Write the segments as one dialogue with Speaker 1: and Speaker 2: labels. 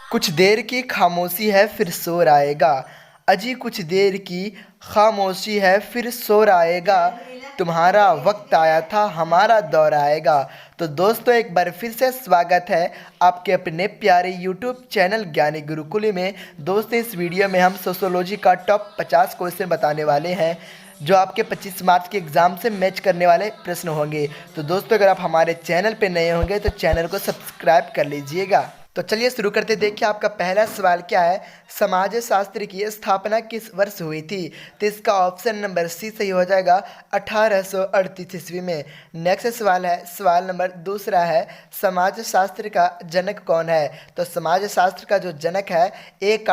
Speaker 1: कुछ देर की खामोशी है फिर शोर आएगा। अजी कुछ देर की खामोशी है फिर शोर आएगा। तुम्हारा वक्त आया था हमारा दौर आएगा। तो दोस्तों एक बार फिर से स्वागत है आपके अपने प्यारे यूट्यूब चैनल ज्ञानी गुरुकुल में। दोस्तों इस वीडियो में हम सोशियोलॉजी का टॉप 50 क्वेश्चन बताने वाले हैं जो आपके 25 मार्च के एग्ज़ाम से मैच करने वाले प्रश्न होंगे। तो दोस्तों अगर आप हमारे चैनल पर नए होंगे तो चैनल को सब्सक्राइब कर लीजिएगा। तो चलिए शुरू करते। देखिए आपका पहला सवाल क्या है, समाज शास्त्र की स्थापना किस वर्ष हुई थी? तो इसका ऑप्शन नंबर सी सही हो जाएगा 1838 ईस्वी में। नेक्स्ट सवाल है, सवाल नंबर दूसरा है, समाज शास्त्र का जनक कौन है? तो समाज शास्त्र का जो जनक है एक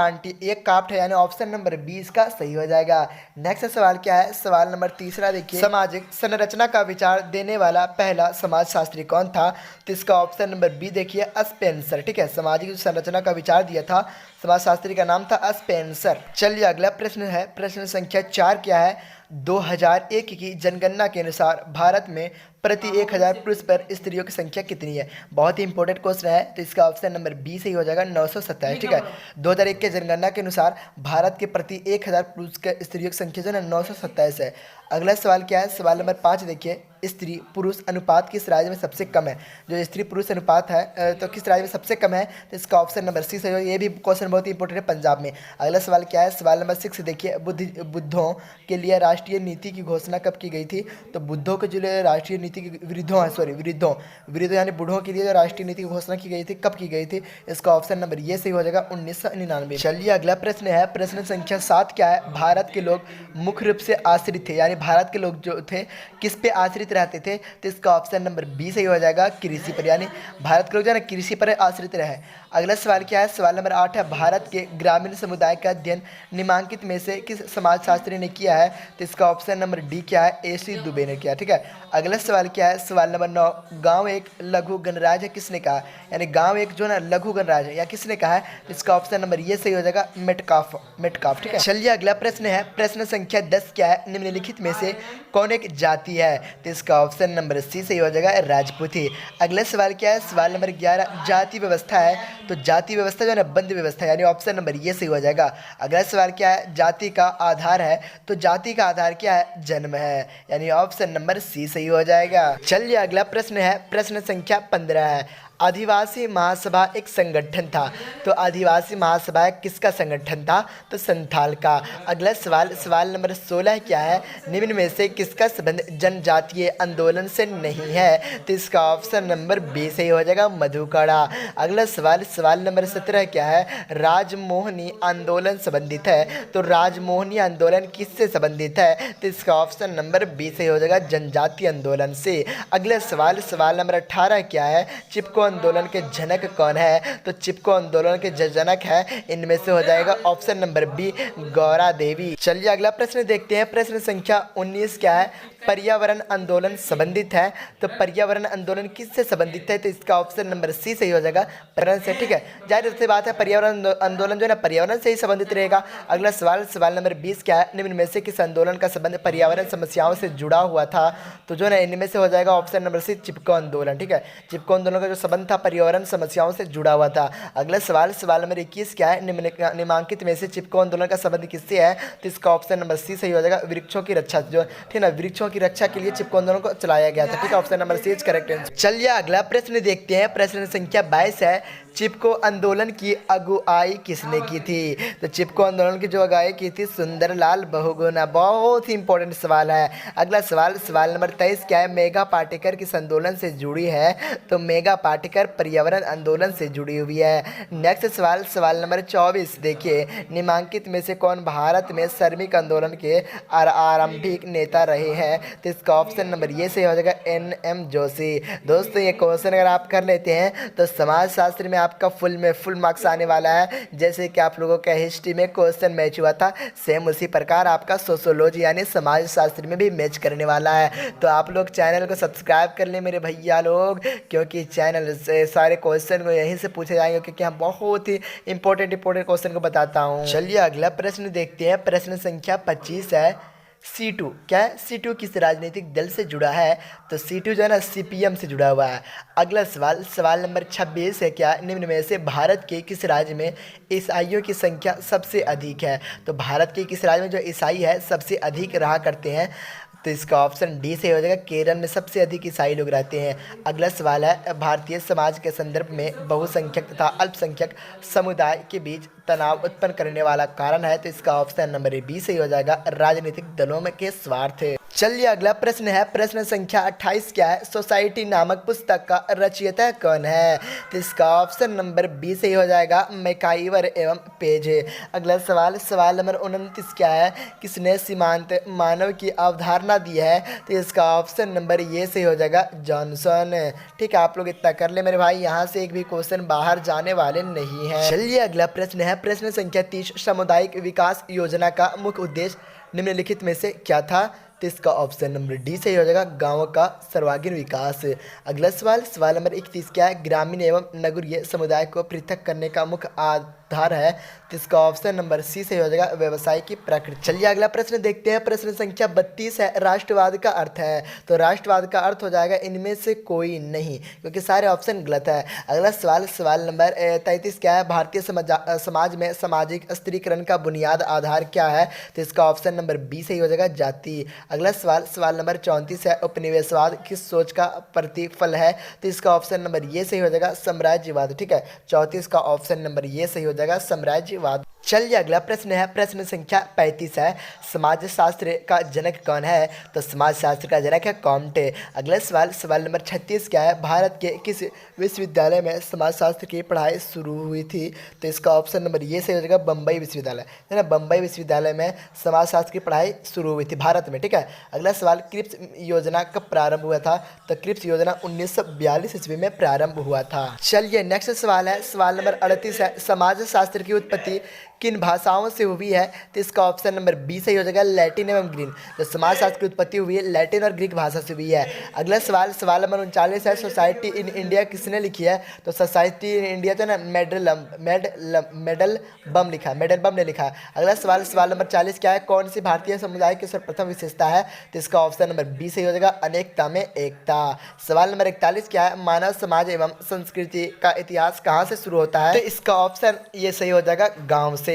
Speaker 1: काफ्ट है, यानी ऑप्शन नंबर 20 का सही हो जाएगा। नेक्स्ट सवाल क्या है, सवाल नंबर तीसरा देखिए, सामाजिक संरचना का विचार देने वाला पहला समाज शास्त्री कौन था? तो इसका ऑप्शन नंबर बी देखिए स्पेंसर। ठीक है, सामाजिक संरचना का विचार दिया था समाजशास्त्री का नाम था स्पेंसर। चलिए अगला प्रश्न है, प्रश्न संख्या 4 क्या है, 2001 की जनगणना के अनुसार भारत में प्रति 1000 पुरुष पर स्त्रियों की संख्या कितनी है? बहुत ही इंपॉर्टेंट क्वेश्चन है, तो इसका ऑप्शन नंबर बी सही हो जाएगा 927। ठीक है, 2001 के जनगणना के अनुसार भारत के प्रति 1000 पुरुष के स्त्रियों की संख्या जो है 927 है। अगला सवाल क्या है, सवाल नंबर 5 देखिए, स्त्री पुरुष अनुपात किस राज्य में सबसे कम है? जो स्त्री पुरुष अनुपात है तो किस राज्य में सबसे कम है? तो इसका ऑप्शन नंबर सी सही हो। ये भी क्वेश्चन बहुत ही इंपॉर्टेंट है, पंजाब में। अगला सवाल क्या है, सवाल नंबर 6 देखिए, बुद्धों के लिए राष्ट्रीय नीति की घोषणा कब की गई थी? तो बुद्धों के जो राष्ट्रीय नीति की वृद्धों यानी बूढ़ों के लिए जो राष्ट्रीय नीति की घोषणा की गई थी, कब की गई थी? इसका ऑप्शन नंबर ये सही हो जाएगा 1999। चलिए अगला प्रश्न है, प्रश्न संख्या 7 क्या है, भारत के लोग मुख्य रूप से आश्रित थे, यानी भारत के लोग जो थे किस पे आश्रित रहते थे? तो इसका ऑप्शन नंबर बी सही हो जाएगा कृषि पर, यानी भारत के लोग जो है ना कृषि पर आश्रित रहे। अगला सवाल क्या है, सवाल नंबर 8 है, भारत के ग्रामीण समुदाय का अध्ययन निम्नलिखित में से किस समाजशास्त्री ने किया है? तो इसका ऑप्शन नंबर डी क्या है, AC दुबे ने किया। ठीक है, अगला सवाल क्या है, सवाल नंबर 9, गांव एक लघु गणराज्य है किसने कहा? यानी गांव एक जो ना लघु गणराज्य है या किसने कहा है? तो इसका ऑप्शन नंबर ये सही हो जाएगा मेटकाफ। ठीक है, चलिए अगला प्रश्न है, प्रश्न संख्या 10 क्या है, निम्नलिखित में से कौन एक जाति है? तो इसका ऑप्शन नंबर सी सही हो जाएगा राजपूती। अगला सवाल क्या है, सवाल नंबर 11, जाति व्यवस्था है, तो जाति व्यवस्था जो है ना बंद व्यवस्था है, यानी ऑप्शन नंबर ये सही हो जाएगा। अगला सवाल क्या है, जाति का आधार है, तो जाति का आधार क्या है? जन्म है, यानी ऑप्शन नंबर सी सही हो जाएगा। चलिए अगला प्रश्न है, प्रश्न संख्या 15 है, आदिवासी महासभा एक संगठन था, तो आदिवासी महासभा किसका संगठन था? तो संथाल का। अगला सवाल, सवाल नंबर 16 क्या है, निम्न में से किसका संबंध जनजातीय आंदोलन से नहीं है? तो इसका ऑप्शन नंबर बी सही हो जाएगा मधुकड़ा। अगला सवाल, सवाल नंबर 17 क्या है, राजमोहनी आंदोलन संबंधित है, तो राजमोहनी आंदोलन किससे संबंधित है? तो इसका ऑप्शन नंबर बी सही हो जाएगा जनजातीय आंदोलन से। अगला सवाल, सवाल नंबर 18 क्या है, चिपको आंदोलन के जनक कौन है? तो चिपको आंदोलन के जो जनक है इनमें से हो जाएगा option number B Gaura Devi. चलिए अगला प्रश्न देखते हैं, प्रश्न संख्या 19 क्या है, पर्यावरण आंदोलन संबंधित है, तो पर्यावरण आंदोलन किससे संबंधित है? तो इसका ऑप्शन नंबर सी सही हो जाएगा पर्यावरण से। ठीक है, जाहिर सी बात है पर्यावरण आंदोलन जो है ना पर्यावरण से ही संबंधित रहेगा। अगला सवाल, सवाल नंबर 20 क्या है, निम्न में से किस आंदोलन का संबंध पर्यावरण समस्याओं से जुड़ा हुआ था? तो जो है इनमें से हो जाएगा ऑप्शन नंबर सी चिपको आंदोलन। ठीक है, चिपको आंदोलन का जो संबंध था पर्यावरण समस्याओं से जुड़ा हुआ था। अगला सवाल, सवाल नंबर 21 क्या है, निम्नलिखित में से चिपको आंदोलन का संबंध किससे है? तो इसका ऑप्शन नंबर सी सही हो जाएगा वृक्षों की रक्षा, जो ठीक है ना वृक्षों की रक्षा के लिए चिपको आंदोलन को चलाया गया था। ठीक है, option number C is correct answer. चलिए अगला प्रश्न देखते हैं, प्रश्न संख्या 22 है, चिपको आंदोलन की अगुवाई किसने की थी? तो चिपको आंदोलन की जो अगुवाई की थी सुंदरलाल बहुगुणा। बहुत ही इंपॉर्टेंट सवाल है। अगला सवाल, सवाल नंबर 23 क्या है, मेघा पाटेकर किस आंदोलन से जुड़ी है? तो मेघा पाटेकर पर्यावरण आंदोलन से जुड़ी हुई है। नेक्स्ट सवाल, सवाल नंबर 24 देखिए, निम्नलिखित में से कौन भारत में श्रमिक आंदोलन के आरंभिक नेता रहे हैं? तो इसका ऑप्शन नंबर ये सही हो जाएगा NM जोशी। दोस्तों ये क्वेश्चन अगर आप कर लेते हैं तो समाज शास्त्र में आपका फुल मार्क्स आने वाला है। जैसे कि आप लोगों का हिस्ट्री में क्वेश्चन मैच हुआ था, सेम उसी प्रकार आपका सोशियोलॉजी यानी समाज शास्त्र में भी मैच करने वाला है। तो आप लोग चैनल को सब्सक्राइब कर लें मेरे भैया लोग, क्योंकि चैनल से सारे क्वेश्चन को यहीं से पूछे जाएंगे, क्योंकि हम बहुत ही इंपॉर्टेंट क्वेश्चन को बताता हूँ। चलिए अगला प्रश्न देखते हैं, प्रश्न संख्या 25 है, C2 क्या है? C2 किस राजनीतिक दल से जुड़ा है? तो C2 जो है ना CPM से जुड़ा हुआ है। अगला सवाल, सवाल नंबर 26 है, क्या निम्न में से भारत के किस राज्य में ईसाइयों की संख्या सबसे अधिक है? तो भारत के किस राज्य में जो ईसाई है सबसे अधिक रहा करते हैं? तो इसका ऑप्शन डी सही हो जाएगा, केरल में सबसे अधिक ईसाई लोग रहते हैं। अगला सवाल है, भारतीय समाज के संदर्भ में बहुसंख्यक तथा अल्पसंख्यक समुदाय के बीच तनाव उत्पन्न करने वाला कारण है? तो इसका ऑप्शन नंबर बी सही हो जाएगा, राजनीतिक दलों में के स्वार्थ। चलिए अगला प्रश्न है, प्रश्न संख्या 28 क्या है? सोसाइटी नामक पुस्तक का रचयिता कौन है? तो इसका ऑप्शन नंबर बी सही हो जाएगा, मैकाइवर एवं पेज। अगला सवाल, सवाल नंबर 29 क्या है? किसने सीमांत मानव की अवधारणा दी है? तो इसका ऑप्शन नंबर ये सही हो जाएगा, जॉनसन। ठीक है, आप लोग इतना कर ले मेरे भाई, यहाँ से एक भी क्वेश्चन बाहर जाने वाले नहीं है। चलिए अगला प्रश्न है, प्रश्न संख्या 30, सामुदायिक विकास योजना का मुख्य उद्देश्य निम्नलिखित में से क्या था? तो इसका ऑप्शन नंबर डी सही हो जाएगा, गांवों का सर्वांगीण विकास। अगला सवाल, सवाल नंबर 31 क्या है? ग्रामीण एवं नगरीय समुदाय को पृथक करने का मुख्य आधार है? तो इसका ऑप्शन नंबर सी सही हो जाएगा, व्यवसाय की प्रकृति। चलिए अगला प्रश्न देखते हैं, प्रश्न संख्या 32 है, राष्ट्रवाद का अर्थ है? तो राष्ट्रवाद का अर्थ हो जाएगा इनमें से कोई नहीं, क्योंकि सारे ऑप्शन गलत है। अगला सवाल, सवाल नंबर 33 क्या है? भारतीय समाज में सामाजिक स्त्रीकरण का बुनियाद आधार क्या है? तो इसका ऑप्शन नंबर बी सही हो जाएगा, जाति। अगला सवाल, सवाल नंबर 34 है, उपनिवेशवाद किस सोच का प्रतिफल है? तो इसका ऑप्शन नंबर ये सही हो जाएगा, साम्राज्यवाद। ठीक है, 34 का ऑप्शन नंबर ये सही हो जाएगा, साम्राज्यवाद। चलिए अगला प्रश्न है, प्रश्न संख्या 35 है, समाजशास्त्र का जनक कौन है? तो समाजशास्त्र का जनक है कॉम्टे। अगला सवाल, सवाल नंबर 36 क्या है? भारत के किस विश्वविद्यालय में समाजशास्त्र की पढ़ाई शुरू हुई थी? तो इसका ऑप्शन नंबर ये सही हो जाएगा, बम्बई विश्वविद्यालय, है ना, बम्बई विश्वविद्यालय में समाजशास्त्र की पढ़ाई शुरू हुई थी भारत में। ठीक है, अगला सवाल, क्रिप्स योजना कब प्रारंभ हुआ था? तो क्रिप्स योजना 1942 ईस्वी में प्रारंभ हुआ था। चलिए नेक्स्ट सवाल है, सवाल नंबर 38 है, समाजशास्त्र की उत्पत्ति किन भाषाओं से हुई है? तो इसका ऑप्शन नंबर बी सही हो जाएगा, लैटिन एवं ग्रीक। तो समाजशास्त्र की उत्पत्ति हुई है लैटिन और ग्रीक भाषा से हुई है। अगला सवाल, सवाल नंबर 39 है, सोसाइटी इन इंडिया किसने लिखी है? तो सोसाइटी इन इंडिया तो ना मेडल बम लिखा है, मेडल बम ने लिखा है। अगला सवाल, सवाल नंबर 40 क्या है? कौन सी भारतीय समुदाय की सर्वप्रथम विशेषता है? तो इसका ऑप्शन नंबर बी सही हो जाएगा, अनेकता में एकता। सवाल नंबर 41 क्या है? मानव समाज एवं संस्कृति का इतिहास कहाँ से शुरू होता है? तो इसका ऑप्शन ये सही हो जाएगा, गाँव से।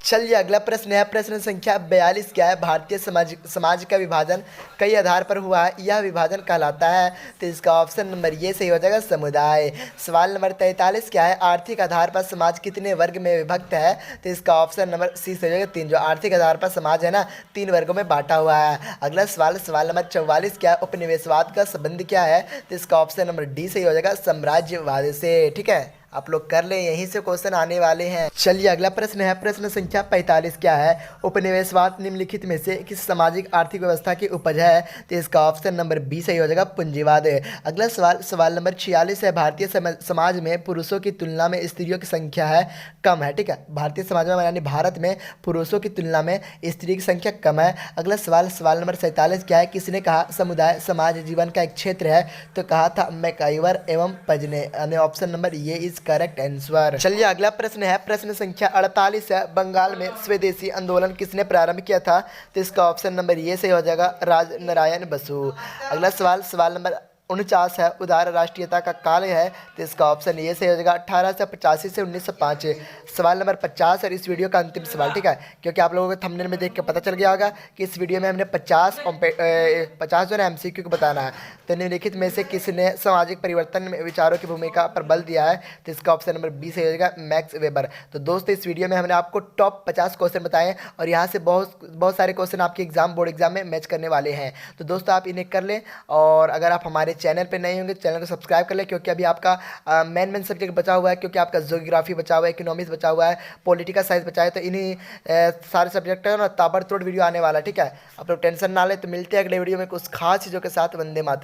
Speaker 1: चलिए अगला प्रश्न है, प्रश्न संख्या 42 क्या है? भारतीय समाज का विभाजन कई आधार पर हुआ है, यह विभाजन कहलाता है? तो इसका ऑप्शन नंबर ये सही हो जाएगा, समुदाय। सवाल नंबर 43 क्या है? आर्थिक आधार पर समाज कितने वर्ग में विभक्त है? तो इसका ऑप्शन नंबर सी सही हो जाएगा, 3। जो आर्थिक आधार पर समाज है ना, 3 वर्गों में बांटा हुआ है। अगला सवाल, सवाल नंबर 44 क्या है? उपनिवेशवाद का संबंध क्या है? तो इसका ऑप्शन नंबर डी सही हो जाएगा, साम्राज्यवाद से। ठीक है, आप लोग कर ले, यहीं से क्वेश्चन आने वाले हैं। चलिए अगला प्रश्न है, प्रश्न संख्या 45 क्या है? उपनिवेशवाद निम्नलिखित में से किस सामाजिक आर्थिक व्यवस्था की उपज है? तो इसका ऑप्शन नंबर बी सही हो जाएगा, पूंजीवाद। अगला सवाल, सवाल नंबर 46 है, भारतीय समाज में पुरुषों की तुलना में स्त्रियों की संख्या है कम है? ठीक है, भारतीय समाज में यानी भारत में पुरुषों की तुलना में स्त्री की संख्या कम है। अगला सवाल, सवाल नंबर 47 क्या है? किसने कहा समुदाय समाज जीवन का एक क्षेत्र है? तो कहा था मैकाइवर एवं पज ने, यानी ऑप्शन नंबर ये इज करेक्ट आंसर। चलिए अगला प्रश्न है, प्रश्न संख्या 48 है, बंगाल में स्वदेशी आंदोलन किसने प्रारंभ किया था? तो इसका ऑप्शन नंबर ये सही हो जाएगा, राजनारायण बसु। अगला सवाल, सवाल नंबर 49 है, उदार राष्ट्रीयता का काल है? तो इसका ऑप्शन ये सही हो जाएगा, 1885 से 1905। सवाल नंबर 50 और इस वीडियो का अंतिम सवाल। ठीक है, क्योंकि आप लोगों को थंबनेल में देख के पता चल गया होगा कि इस वीडियो में हमने 50 जो है MCQ को बताना है। तो निम्नलिखित में से किसने सामाजिक परिवर्तन में विचारों की भूमिका पर बल दिया है? तो इसका ऑप्शन नंबर बी सही हो जाएगा, मैक्स वेबर। तो दोस्तों इस वीडियो में हमने आपको टॉप 50 क्वेश्चन बताए और यहाँ से बहुत सारे क्वेश्चन आपके बोर्ड एग्जाम में मैच करने वाले हैं। तो दोस्तों आप इन्हें कर लें, और अगर आप हमारे चैनल पे नए होंगे चैनल को सब्सक्राइब कर ले, क्योंकि अभी आपका मेन सब्जेक्ट बचा हुआ है, क्योंकि आपका ज्योग्राफी बचा हुआ है, इकोनॉमिक्स बचा हुआ है, पॉलिटिकल साइंस बचा है। तो इन्हीं सारे सब्जेक्ट है ना ताबड़तोड़ वीडियो आने वाला। ठीक है, आप लोग टेंशन ना ले। तो मिलते हैं अगले वीडियो में कुछ खास चीज़ों के साथ। वंदे मातरम।